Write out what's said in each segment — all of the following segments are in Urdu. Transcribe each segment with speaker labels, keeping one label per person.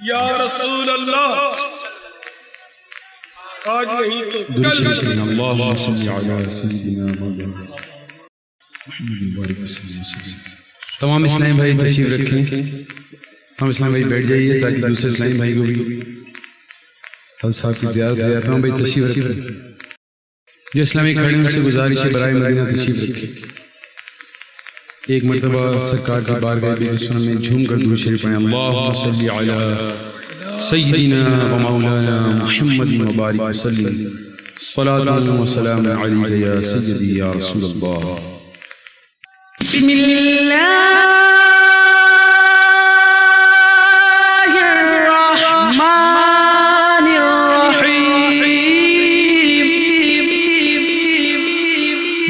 Speaker 1: یا رسول اللہ آج نہیں تو کل
Speaker 2: اللہم صلی علی سیدنا محمد تمام اسلام بھائی تشریف رکھیں. ہم اسلام بھائی بیٹھ جائیے تاکہ دوسرے اسلام بھائی کو بھی حضرت صاحب کی زیارت ہو جائے. تمام بھائی تشریف رکھیں. جو اسلامی کھڑے ان سے گزارش ہے برائے مدینہ تشریف رکھیں. ایک مرتبہ سرکار کی بارگاہ بے اسم میں جھوم کر درود شریف پڑھیں. اللہم صلی علی سیدنا و مولانا محمد وبارک وسلم. صلاۃ و سلام علیک یا سیدی یا رسول اللہ.
Speaker 3: بسم اللہ الرحمن الرحیم.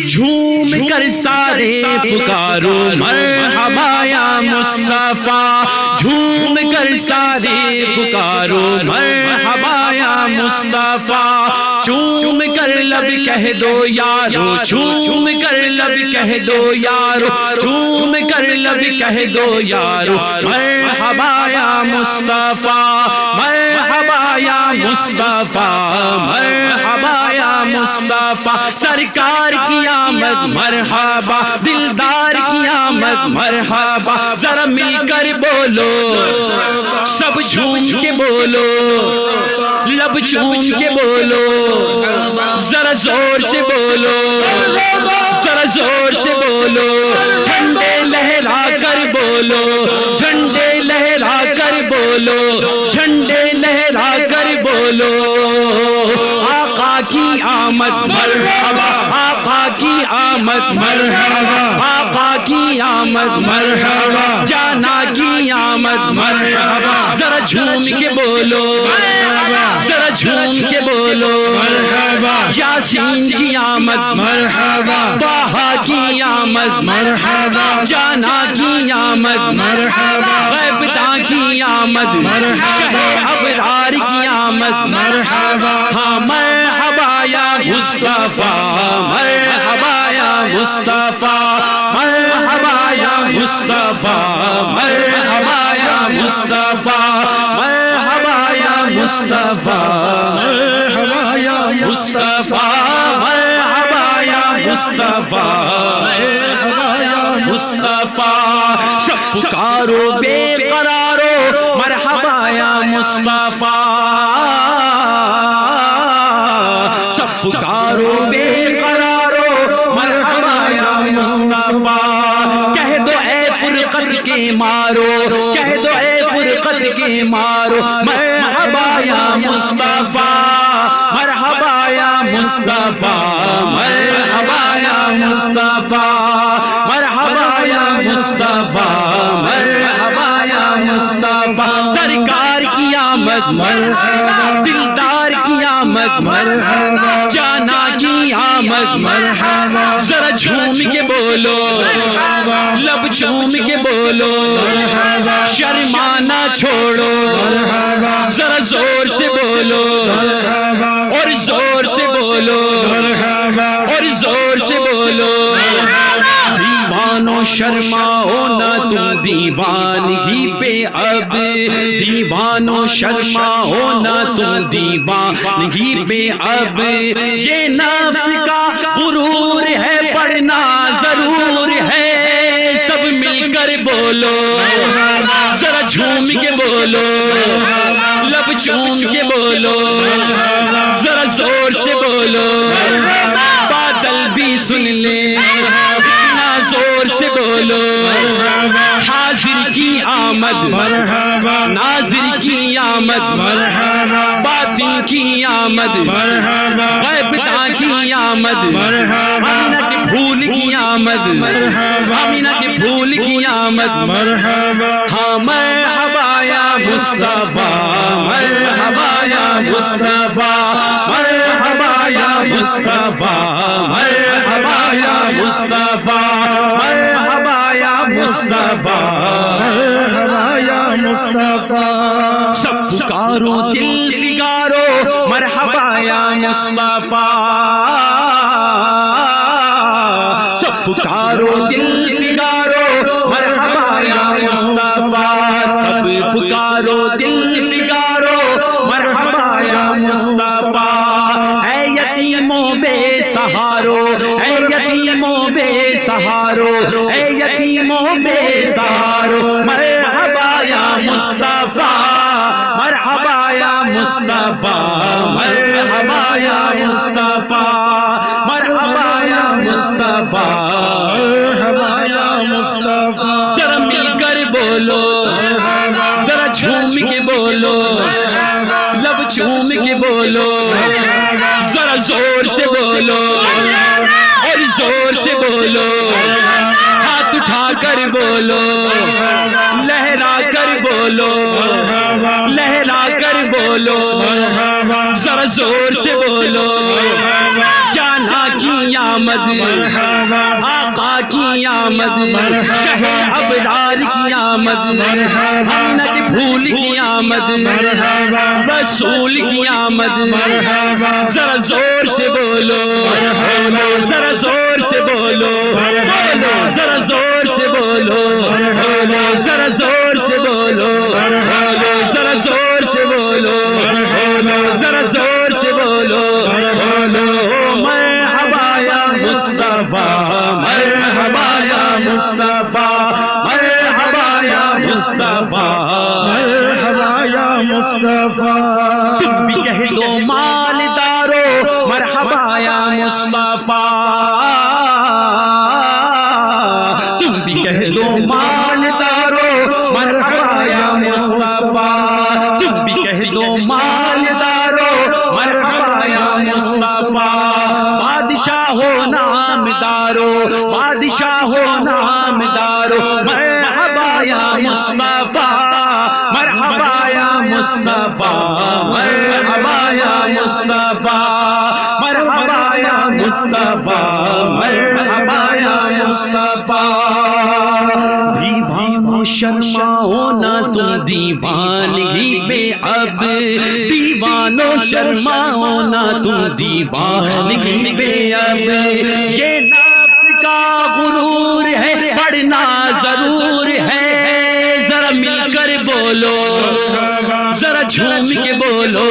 Speaker 3: جھوم کر سارے پکارو مرحبا یا مصطفیٰ. جھوم کر سارے پکارو مرحبا یا مصطفیٰ. چوم کر لب کہہ دو یارو, چوم کر لب کہہ دو یارو, چوم کر لب کہہ دو یارو مرحبا یا مصطفیٰ. مرحبا یا مصطفیٰ, مرحبا یا مصطفیٰ. سرکار کی آمد مرحبا, دلدار کی آمد مرحبا. ذرا مل کر بولو سب جھوم کے بولو, لب چوم کے بولو, ذرا زور سے بولو, ذرا زور سے بولو. جھنڈے لہرا کر بولو, جھنڈے لہرا کر بولو, جھنڈے لہرا کر بولو. آقا کی آمد مرحبا, آقا کی آمد مرحبا, آقا کی آمد مرحبا, جانا کی آمد مرحبا. ذرا جھوم کے بولو, ذرا جھوم کے بولو. یاسین کی آمد مرحبا, طٰہٰ کی آمد مرحبا, جانا کی آمد مرحبا, غیبداں کی آمد مرحبا, شہ ابرار کی آمد مرحبا. ہاں مرحبا یا مصطفیٰ, مرحبا یا مصطفیٰ, مرحبا یا مصطفیٰ, مرحبا یا مصطفیٰ, مرحبا یا مصطفیٰ, مرحبا یا مصطفیٰ, مرحبا یا مصطفیٰ, مرحبا یا مصطفیٰ. شب پکارو بے قرارو مرحبا یا مصطفیٰ, شب پکارو بے قرارو مرحبا یا مصطفیٰ. کہہ دو اے فرقت کے مارو, کہہ دو اے فرقت کے مارو مرحبا یا مصطفیٰ, مرحبا یا مصطفیٰ, مرحبا یا مصطفیٰ, مرحبا یا مصطفیٰ, مرحبا یا مصطفیٰ. سرکار کی آمد مرحبا, دلدار کی آمد مرحبا, جانا کی آمد مرحبا. ذرا جھوم کے بولو, لب چوم کے بولو, شرمانا چھوڑو, ذرا زور سے بولو, اور زور سے بولو, اور زور سے بولو. دیوانو شرماؤ نہ تم دیوانگی پہ اب, دیوانو شرماؤ نہ تم دیوانگی پہ اب. یہ نفس کا غرور ہے پڑھنا ضرور ہے, سب مل کر بولو, ذرا جھوم کے بولو, لب چوم کے بولو, ذرا زور سے بولو. بادل بھی سن لے اتنا زور سے بولو. حاضر کی آمد مرحبا, ناظر کی آمد مرحبا, باطن کی آمد مرحبا, غیبداں کی آمد مرحبا, آمینہ کے پھول کی آمد مرحبا, آمینہ کے پھول کی آمد مرحبا. ہاں مرحبا یا مصطفیٰ, مرحبا یا مصطفیٰ, مرحبا یا مصطفیٰ, مرحبا یا مصطفیٰ, مرحبا یا مصطفیٰ, مرحبا یا مصطفیٰ. سب پکارو دل فگارو مرحبا یا مصطفیٰ, سب پکارو دل فگارو مرحبا یا مصطفیٰ, سب پکارو دل سہارو اے یتیموں بے سہارو مرحبا یا مصطفیٰ مرحبا یا مصطفیٰ مرحبا یا مصطفیٰ مرحبا یا مصطفیٰ
Speaker 1: مرحبا یا مصطفیٰ
Speaker 3: ذرا مل کر بولو ذرا جھوم کے بولو لب چوم کے بولو ذرا زور سے بولو اور زور سے بولو ہاتھ اٹھا کر بولو لہرا کر بولو لہرا کر بولو ذرا زور سے بولو جانا کی آمد آقا کی آمد شہ ابرار کی آمد ہمت بھول کی آمد رسول کی آمد ذرا زور سے بولو ذرا زور سے بولو ذرا زور سے بولو ذرا زور سے بولو ذرا زور سے بولو ذرا زور سے بولو مرحبا یا مصطفیٰ مرحبا یا مصطفیٰ مرحبا یا مصطفیٰ
Speaker 1: مرحبا یا مصطفیٰ
Speaker 3: تم بھی کہہ دو مالدارو مرحبا یا مصطفیٰ تم بھی کہہ دو مالدارو مرحبا یا مصطفیٰ تم بھی کہہ دو مالدارو مرحبا یا مصطفیٰ بادشاہ ہو نامدارو بادشاہ ہو نامدارو مرحبا یا مصطفیٰ مرحبا یا مصطفیٰ مرحبا یا مصطفیٰ مرحبا یا مصطفیٰ مرحبا یا مصطفیٰ دیوانو شرماؤ نہ تم دیوانگی پہ اب دیوانو شرماؤ نہ تم دیوانگی پہ اب یہ نفس کا غرور ہے پڑھنا ضرور ہے ذرا مل کر بولو ذرا جھوم کے بولو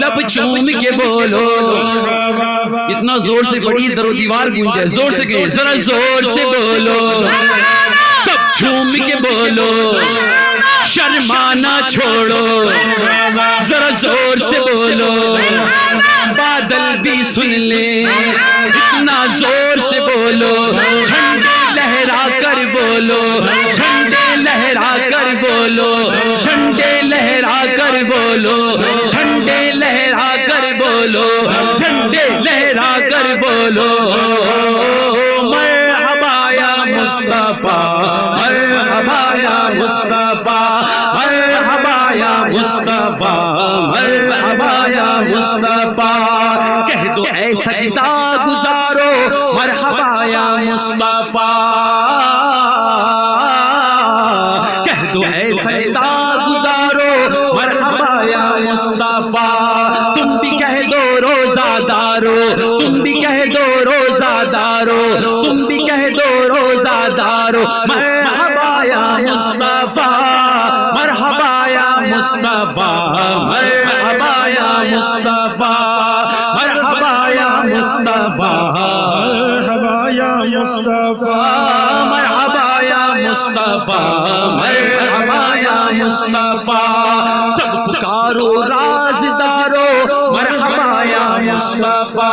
Speaker 3: لب چوم کے بولو اتنا زور سے پڑھی در و دیوار گونجے زور سے کہیں ذرا زور سے بولو سب جھوم کے بولو شرمانا چھوڑو ذرا زور سے بولو بادل بھی سن لے اتنا زور سے بولو جھنڈے لہرا کر بولو جھنڈے لہرا کر بولو جھنڈے لہرا کر بولو جھنڈے لہرا کر بولو جھنڈے لہرا کر بولو مرحبا یا مصطفیٰ مرحبا یا مصطفیٰ مرحبا یا مصطفیٰ مرحبا یا مصطفیٰ کہہ دو اے سجدہ گزارو مرحبا یا مصطفیٰ کہہ دو اے سجدہ گزارو مرحبا یا مصطفیٰ تم بھی کہہ دو روزہ دارو تم بھی کہہ دو روزہ دارو تم بھی کہہ دو روزہ دارو مرحبا یا مصطفیٰ مرحبا یا مصطفیٰ مرحبا یا مصطفیٰ مرحبا یا مصطفیٰ
Speaker 1: مرحبا یا مصطفیٰ
Speaker 3: مرحبا یا مصطفیٰ مرحبا یا مصطفیٰ سب پکارو رازدارو مرحبا یا مصطفیٰ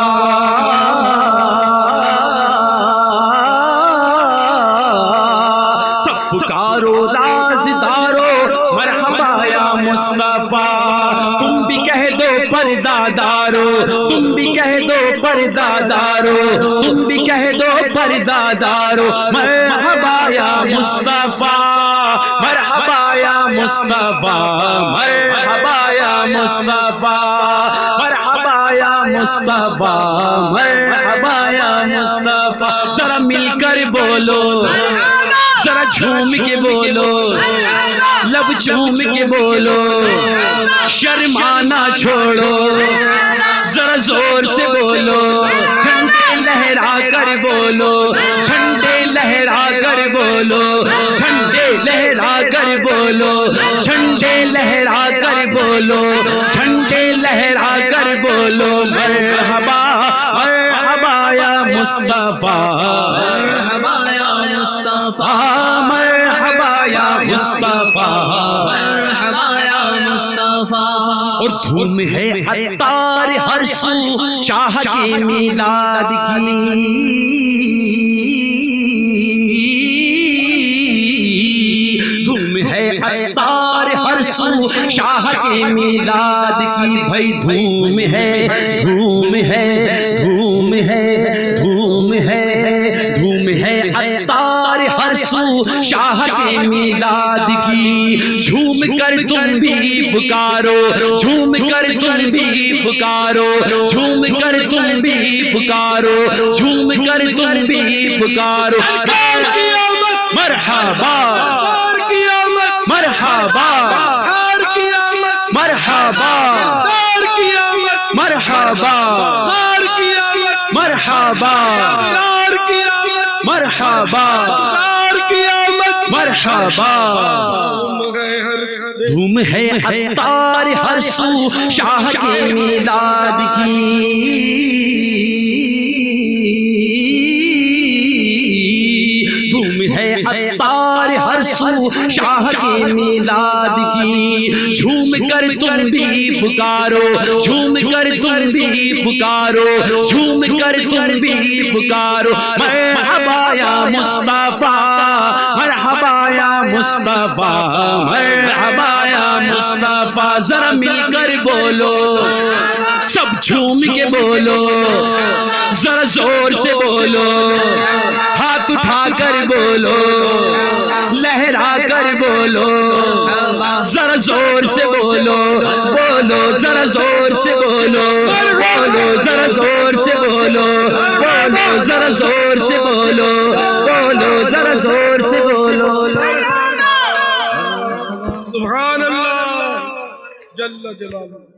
Speaker 3: سب پکارو رازدارو مرحبا یا مصطفیٰ تم بھی کہہ دو پردہ دارو تم بھی کہہ دو پردہ دارو تم بھی کہہ دو پردہ دارو مرحبا یا مصطفیٰ مرحبا یا مصطفیٰ مرحبا یا مصطفیٰ مرحبا یا مصطفیٰ مرحبا یا مصطفیٰ ذرا مل کر بولو ذرا جھوم کے بولو لب چوم کے بولو شرمانا چھوڑو ذرا زور سے بولو جھنڈے لہرا کر بولو جھنڈے لہرا کر بولو جھنڈے لہرا کر بولو جھنڈے لہرا کر بولو جھنڈے لہرا کر بولو مرحبا مرحبا یا مصطفیٰ مصطفیٰ مرحبا یا مصطفیٰ
Speaker 4: مرحبا یا مصطفیٰ
Speaker 3: اور دھوم ہے عطار ہر سو شاہ کے میلاد کی دھوم ہے عطار ہر سو شاہ کے میلاد کی بھائی دھوم ہے دھوم ہے دھوم ہے دھوم ہے دھوم ہے عطار ہر سو شاہ کے میلاد کی جھوم کر تم بھی پکارو جھوم کر تم بھی پکارو جھوم کر تم بھی پکارو جھوم کر تم بھی پکارو مرحبا مرحبا مرحبا مرحبا مرحبا مرحبا مرحبا دھوم ہے عطار ہر سو شاہ کے میلاد کی دھوم ہے عطار ہر سو شاہ کے میلاد کی جھوم کر تم بھی پکارو جھوم کر تم بھی پکارو جھوم کر تم بھی پکارو مرحبا یا مصطفیٰ مرحبا یا مصطفیٰ مرحبا یا مصطفیٰ ذرا مل کر بولو سب جھوم کے بولو ذرا زور سے بولو ہاتھ اٹھا کر بولو لہرا کر بولو ذرا زور سے بولو بولو ذرا زور سے بولو بولو ذرا زور سے بولو بولو ذرا زور سے بولو بولو ذرا زور سے بولو
Speaker 1: سبحان اللہ جل جلالہ